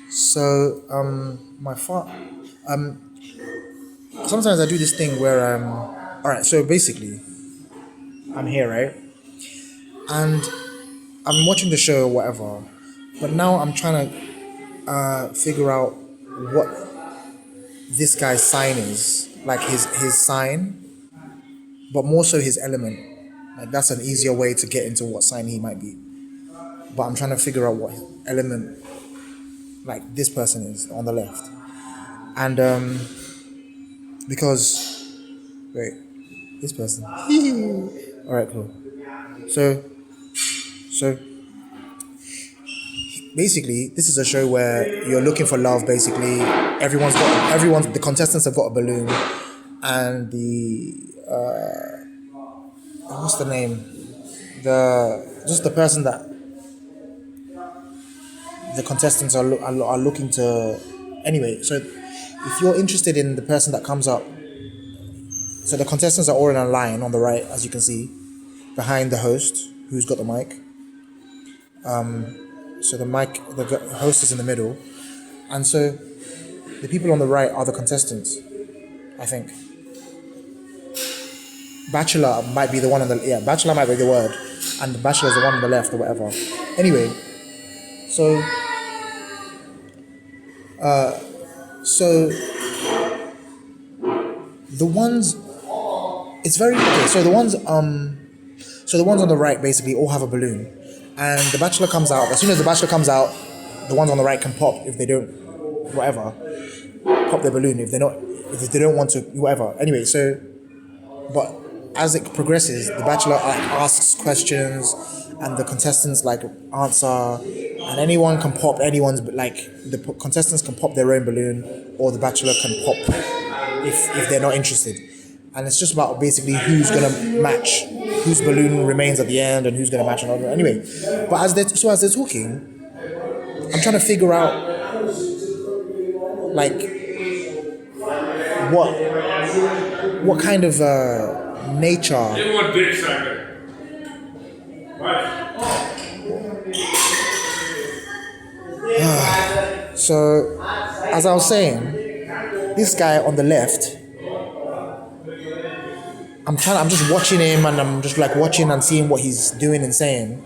So, my sometimes I do this thing where all right. So basically, I'm here, right, and I'm watching the show or whatever, but now I'm trying to figure out what this guy's sign is, like his sign, but more so his element. Like that's an easier way to get into what sign he might be. But I'm trying to figure out what element like this person is on the left, and because wait, this person. All right, cool. So so basically, this is a show where you're looking for love. Basically, the contestants have got a balloon, and what's the name? The person that the contestants are looking to. Anyway, so if you're interested in the person that comes up, so the contestants are all in a line on the right, as you can see, behind the host who's got the mic. So the host is in the middle, and so the people on the right are the contestants. I think bachelor might be the one on the bachelor might be the word, and the bachelor is the one on the left or whatever. Anyway, so so the ones it's very okay. So the ones on the right basically all have a balloon, and the bachelor comes out. As soon as the bachelor comes out, the ones on the right can pop if they don't, whatever, pop their balloon if they don't want to, whatever. Anyway, so but as it progresses, the bachelor like asks questions, and the contestants like answer, and anyone can pop anyone's like contestants can pop their own balloon, or the bachelor can pop if they're not interested, and it's just about basically who's gonna match, whose balloon remains at the end, and who's gonna match another. Anyway, but as they're talking, I'm trying to figure out like what what kind of nature. So, as I was saying, this guy on the left, I'm just watching him, and I'm just like watching and seeing what he's doing and saying.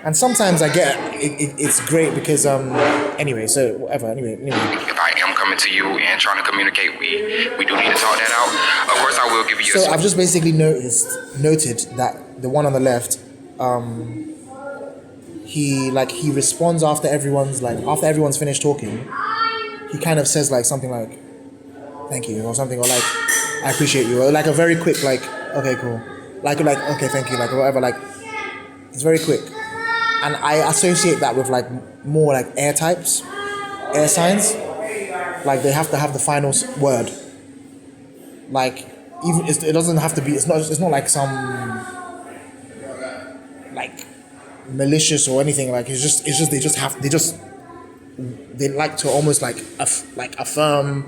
And sometimes I get it's great because anyway, so whatever. Anyway. If I am coming to you and trying to communicate, we do need to talk that out. Of course, I will give you. So I've just basically noted that the one on the left, he responds after everyone's finished talking. He kind of says like something like, "Thank you" or something, or like, "I appreciate you," or like a very quick like, "Okay, cool," like "Okay, thank you," like whatever. Like it's very quick, and I associate that with like more like air types, air signs. Like they have to have the final word. Like even it doesn't have to be. It's not like some like malicious or anything. Like it's just they like to almost like affirm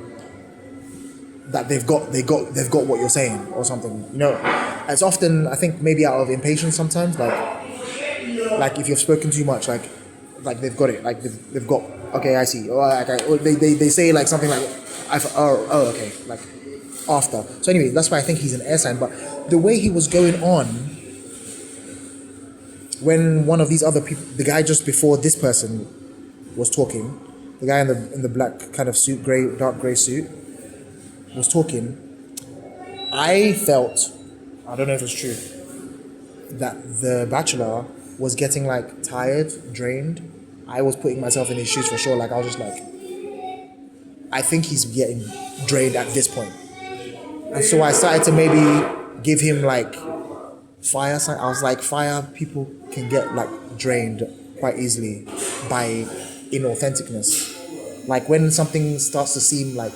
that they've got what you're saying or something. You know, it's often I think maybe out of impatience sometimes. Like if you've spoken too much, like they've got it. Like they've got okay, I see. Or they say like something like okay, like after. So anyway, that's why I think he's an air sign. But the way he was going on when one of these other people, the guy just before this person was talking, the guy in the black kind of suit, dark grey suit, was talking, I felt, I don't know if it's true, that the bachelor was getting like tired, drained. I was putting myself in his shoes for sure. Like I was just like, I think he's getting drained at this point. And so I started to maybe give him like fire sign. I was like, fire people can get like drained quite easily by inauthenticness. Like when something starts to seem like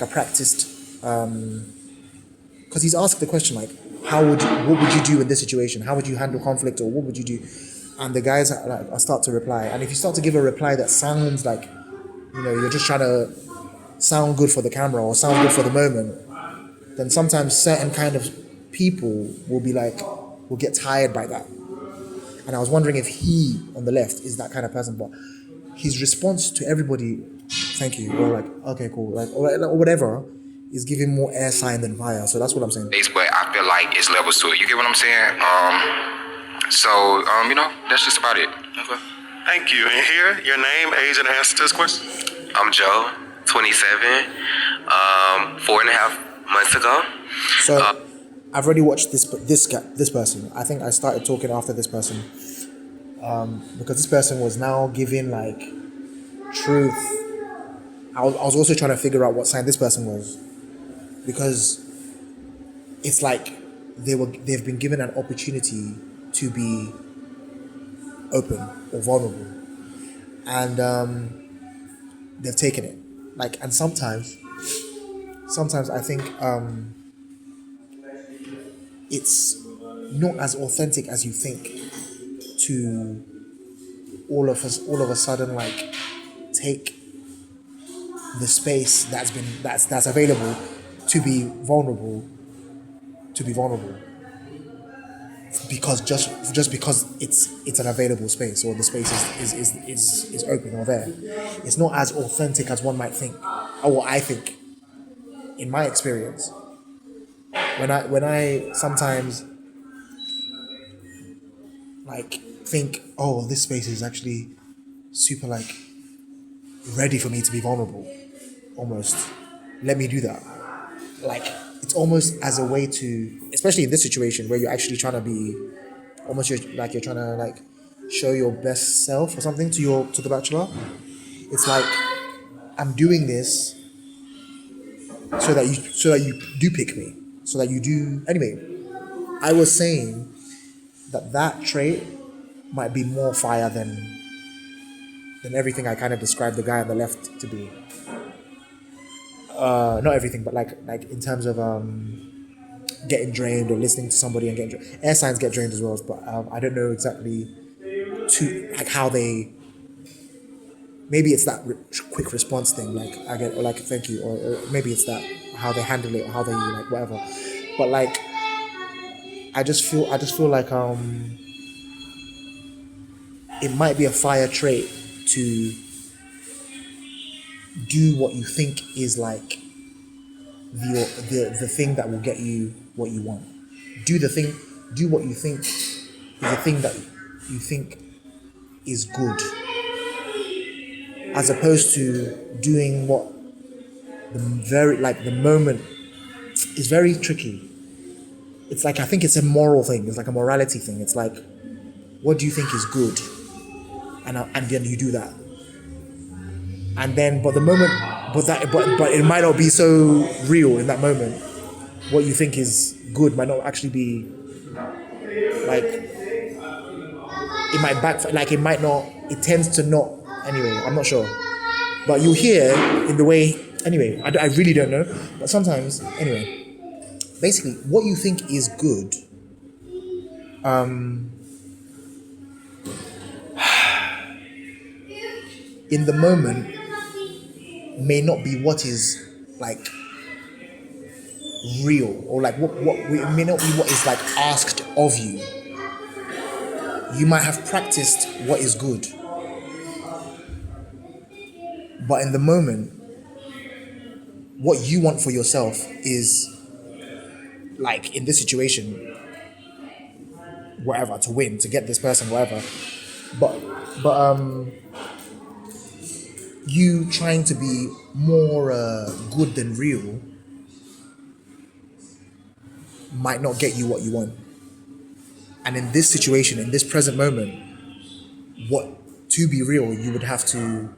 a practiced, because he's asked the question like, what would you do in this situation? How would you handle conflict, or what would you do? And the guys start to reply. And if you start to give a reply that sounds like, you're just trying to sound good for the camera or sound good for the moment, then sometimes certain kind of people will get tired by that. And I was wondering if he on the left is that kind of person. But his response to everybody, thank you, or like, okay, cool, like, or whatever, is giving more air sign than fire. So that's what I'm saying. But I feel like it's levels to it. You get what I'm saying? That's just about it. Okay. Thank you. And here, your name, age, and answer to this question. I'm Joe, 27, 4.5 months ago. So I've already watched this person. I think I started talking after this person, because this person was now giving like truth. I was also trying to figure out what sign this person was, because it's like they've been given an opportunity to be open or vulnerable, and they've taken it. Like, and sometimes I think it's not as authentic as you think to all of a sudden like take the space that's available to be vulnerable, because just because it's an available space, or the space is open or there. It's not as authentic as one might think, or what I think, in my experience. When I sometimes like think, oh, this space is actually super like ready for me to be vulnerable, almost, let me do that. Like, it's almost as a way to, especially in this situation where you're actually trying to be, almost you're trying to like show your best self or something to the bachelor. It's like, I'm doing this so that you do pick me, so that you do. Anyway, I was saying that trait might be more fire than everything I kind of described the guy on the left to be. Not everything, but like in terms of getting drained or listening to somebody and getting drained. Air signs get drained as well, but I don't know exactly like how they. Maybe it's that quick response thing, like I get, or like thank you, or maybe it's that how they handle it, or how they like whatever. But like, I just feel like it might be a fire trait to do what you think is like the thing that will get you what you want. Do what you think is the thing that you think is good, as opposed to doing what the moment is very tricky. It's like, I think it's a moral thing. It's like a morality thing. It's like, what do you think is good, and then you do that. And then, but it might not be so real in that moment. What you think is good might not actually be, like, it might backfire, like it might not, it tends to not, anyway, I'm not sure. But you hear in the way, anyway, I really don't know, but sometimes, anyway, basically, what you think is good, in the moment, may not be what is like real, or like what it may not be what is like asked of you. You might have practiced what is good, but in the moment, what you want for yourself is, like in this situation, whatever, to win, to get this person, whatever. But you trying to be more good than real might not get you what you want. And in this situation, in this present moment, what, to be real, you would have to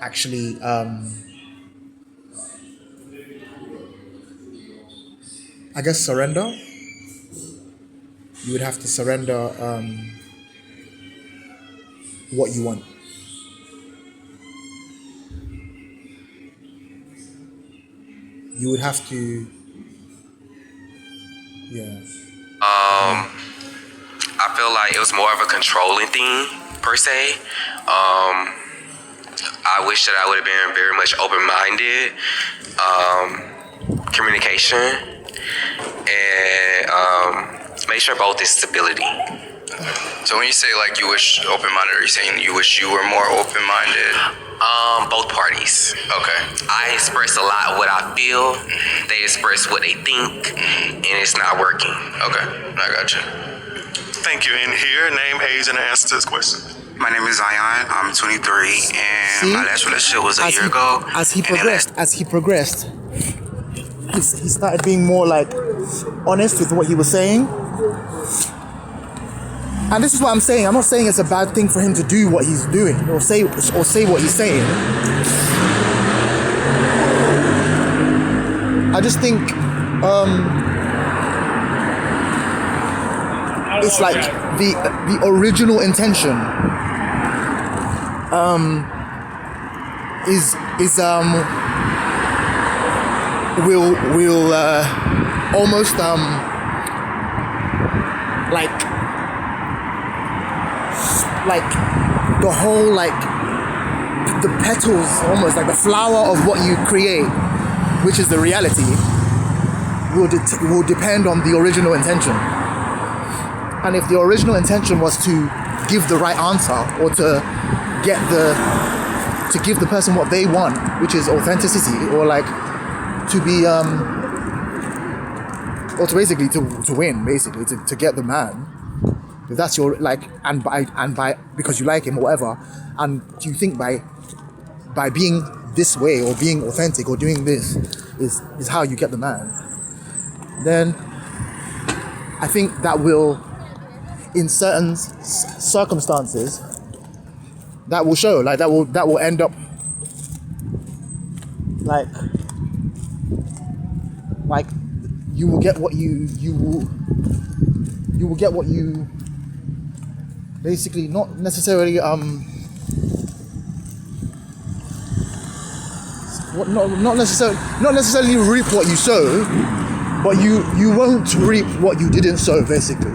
actually I guess surrender. You would have to surrender what you want. You would have to, yeah. I feel like it was more of a controlling thing, per se. I wish that I would have been very much open-minded, communication, and make sure both is stability. So when you say like you wish open-minded, are you saying you wish you were more open-minded? Both parties. Okay. I express a lot of what I feel. They express what they think, and it's not working. Okay, I got you. Thank you. And here, name, age, and answer this question. My name is Zion. I'm 23, and See? my last relationship was a year ago. As he and then progressed, he started being more like honest with what he was saying. And this is what I'm saying. I'm not saying it's a bad thing for him to do what he's doing or say what he's saying. I just think it's like the original intention is will almost like the whole, like the petals, almost like the flower of what you create, which is the reality, will depend on the original intention. And if the original intention was to give the right answer, or to give the person what they want, which is authenticity, or like to be or to basically to win, basically to get the man. If that's your, like, and by because you like him or whatever, and you think by being this way or being authentic or doing this is how you get the man, then I think that will, in certain circumstances, that will show, like that will end up like you will get what you will get what you basically, not necessarily not necessarily reap what you sow, but you won't reap what you didn't sow. Basically,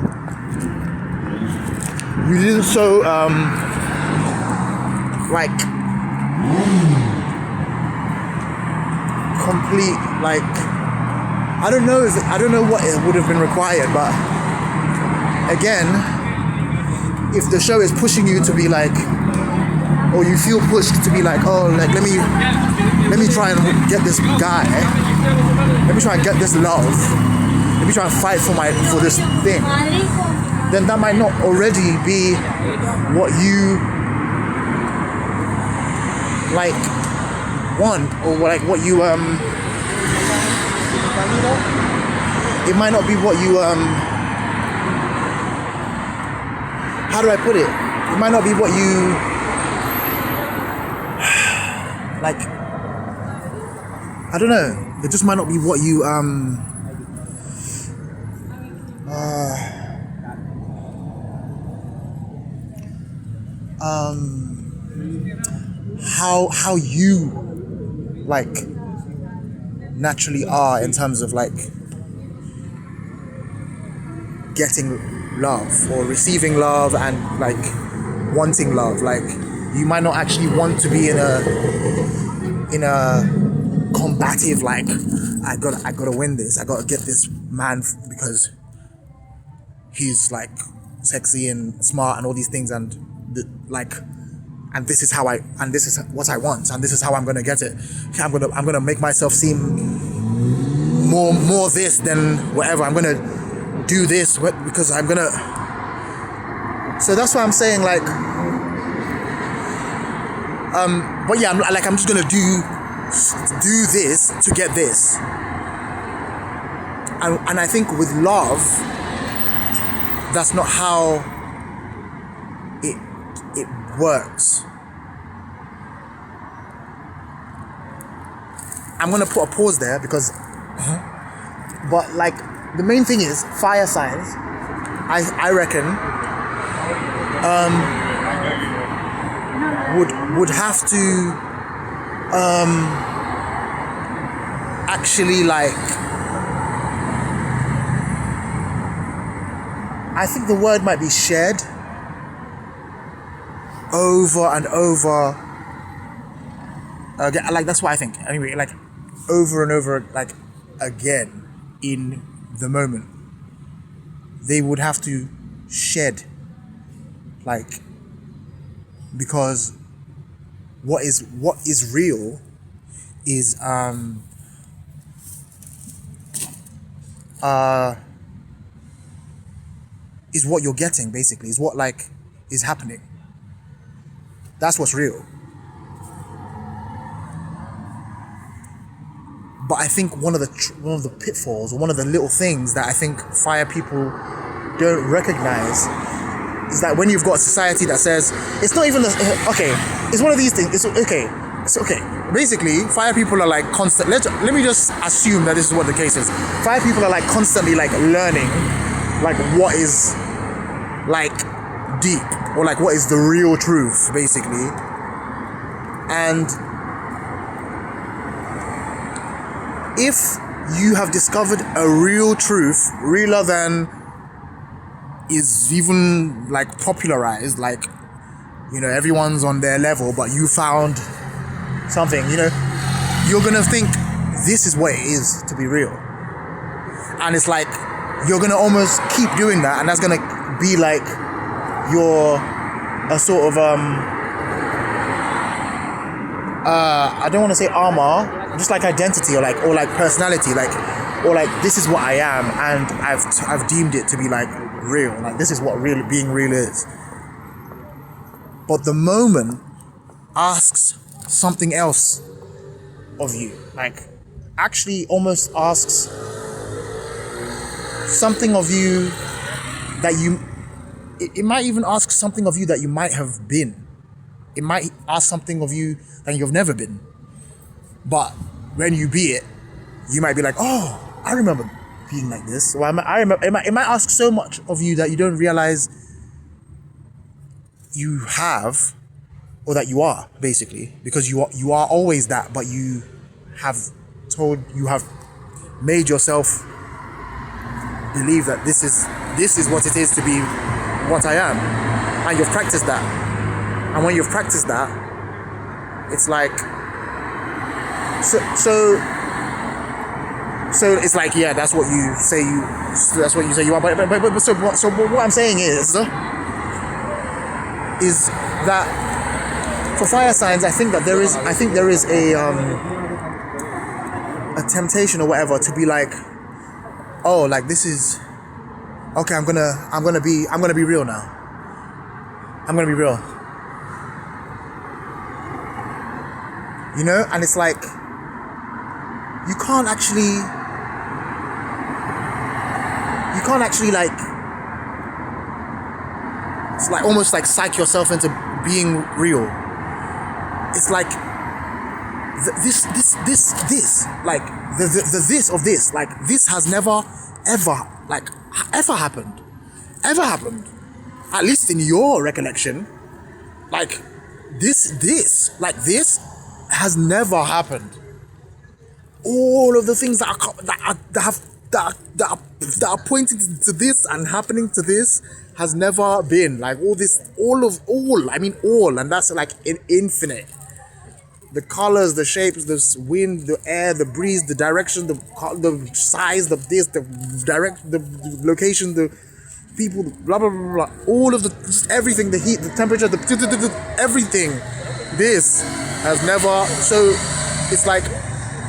you didn't sow like complete, like I don't know what it would have been required, but again, if the show is pushing you to be like, or you feel pushed to be like, oh, like let me try and get this guy, let me try and get this love, let me try and fight for this thing, then that might not already be what you like want, or like what you it might not be what you how do I put it? It might not be what you like. I don't know. It just might not be what you how you like naturally are in terms of like getting love or receiving love and like wanting love. Like you might not actually want to be in a combative, like I gotta win this, I gotta get this man because he's like sexy and smart and all these things, and and this is how this is what I want, and this is how I'm gonna get it. I'm gonna make myself seem more this than whatever. I'm gonna do this because I'm gonna. So that's why I'm saying, like, but yeah, I'm just gonna do this to get this, and I think with love, that's not how it works. I'm gonna put a pause there because, but like the main thing is fire signs. I reckon would have to actually like, I think the word might be shed over and over again. Like that's what I think. Anyway, like over and over, like again in the moment, they would have to shed like, because what is real is is what you're getting, basically, is what like is happening. That's what's real. But I think one of the pitfalls, or one of the little things that I think fire people don't recognize, is that when you've got a society that says it's not even okay, it's one of these things. It's okay. Basically, fire people are like constant. Let me just assume that this is what the case is. Fire people are like constantly like learning, like what is like deep, or like what is the real truth, basically. And if you have discovered a real truth, realer than is even like popularized, like, you know, everyone's on their level, but you found something, you know, you're gonna think this is what it is to be real. And it's like you're gonna almost keep doing that, and that's gonna be like your a sort of I don't want to say armor, just like identity, or like personality, or like this is what I am, and I've deemed it to be like real, like this is what being real is. But the moment asks something else of you, like actually almost asks something of you that it might even ask something of you that you might have been. It might ask something of you that you've never been. But when you be it, you might be like, oh, I remember being like this. Or I remember, it might ask so much of you that you don't realize you have, or that you are, basically. Because you are always that, but you have made yourself believe that this is what it is to be what I am. And you've practiced that. And when you've practiced that, it's like so it's like, yeah, that's what you say you are. But what I'm saying is that for fire signs, I think there is a temptation or whatever to be like, oh, like this is okay, I'm gonna be real now. I'm gonna be real. You know, and it's like you can't actually like, it's like almost like psych yourself into being real. It's like this like the this of this, like this has never ever happened, at least in your recollection. Like this has never happened. All of the things that are pointing to this and happening to this has never been. Like all, and that's like infinite. The colors, the shapes, the wind, the air, the breeze, the direction, the size, the location, the people, blah blah blah blah. All of just everything, the heat, the temperature, everything. This has never. So it's like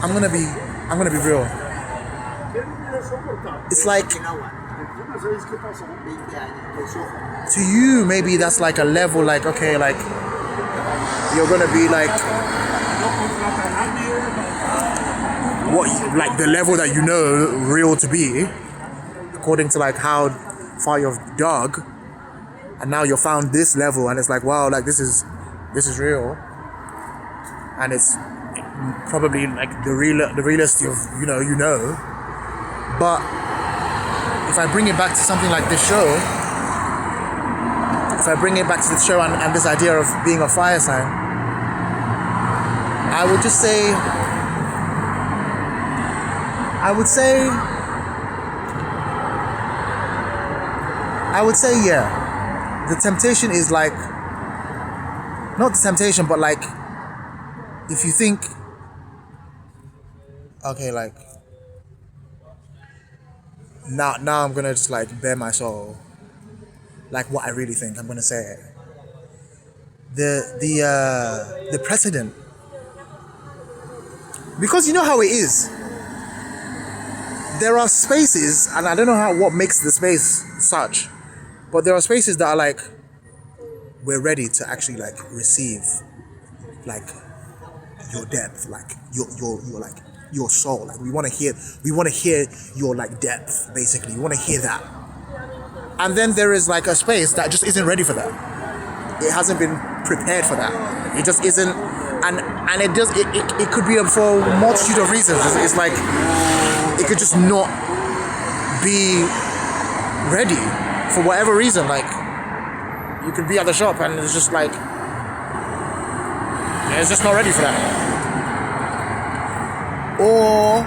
I'm gonna be real. It's like to you maybe that's like a level, like okay, like you're gonna be like what, like the level that you know real to be, according to like how far you've dug, and now you've found this level, and it's like, wow, like this is real, and it's probably like the realest of you know. But if I bring it back to something like this show, and this idea of being a fire sign, I would say yeah, the temptation is like, not the temptation, but like if you think, okay, like now I'm gonna just like bare my soul, like what I really think. I'm gonna say it. The precedent, because you know how it is. There are spaces, and I don't know what makes the space such, but there are spaces that are like, we're ready to actually like receive, like, your depth, like your like your soul. Like we want to hear your like depth. Basically, we want to hear that. And then there is like a space that just isn't ready for that. It hasn't been prepared for that. It just isn't, and it could be for a multitude of reasons. It's like it could just not be ready for whatever reason. Like you could be at the shop and it's just like it's just not ready for that. Or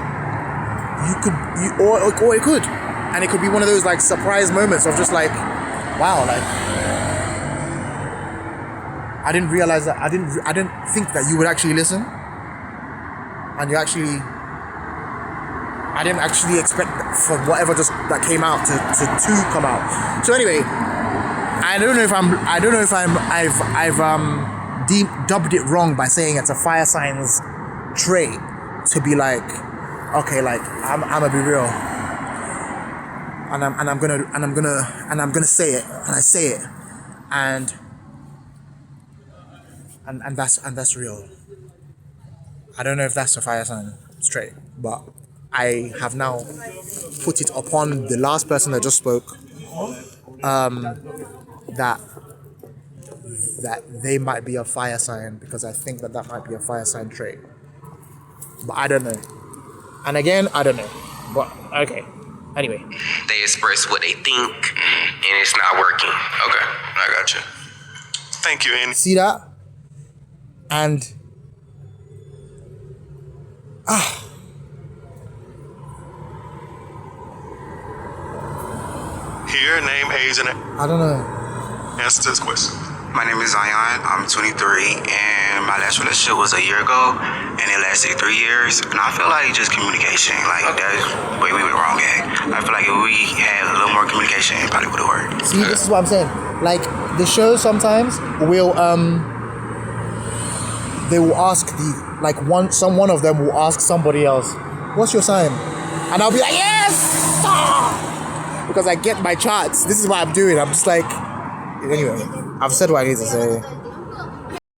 it could, and it could be one of those like surprise moments of just like, wow, like I didn't realize that I didn't think that you would actually listen, and I didn't actually expect for whatever just that came out to come out. So anyway, I've dubbed it wrong by saying it's a fire sign's trait to be like, okay, like I'm gonna be real, and I'm gonna say it, and I say it, and that's real. I don't know if that's a fire sign trait, but I have now put it upon the last person that just spoke, that they might be a fire sign, because I think that might be a fire sign trait. But I don't know. And again, I don't know. But okay. Anyway. They express what they think, and it's not working. Okay, I got you. Thank you, Andy. See that? And Here, name, age, and I don't know. answer to this question. My name is Zion. I'm 23, and my last relationship was a year ago, and it lasted 3 years. And I feel like just communication, like that's where we were wrong at. I feel like if we had a little more communication, it probably would have worked. See, this is what I'm saying. Like the show sometimes will they will ask one of them will ask somebody else, "What's your sign?" And I'll be like, "Yes!" Because I get my charts. This is what I'm doing. I'm just like, anyway, I've said what I need to say.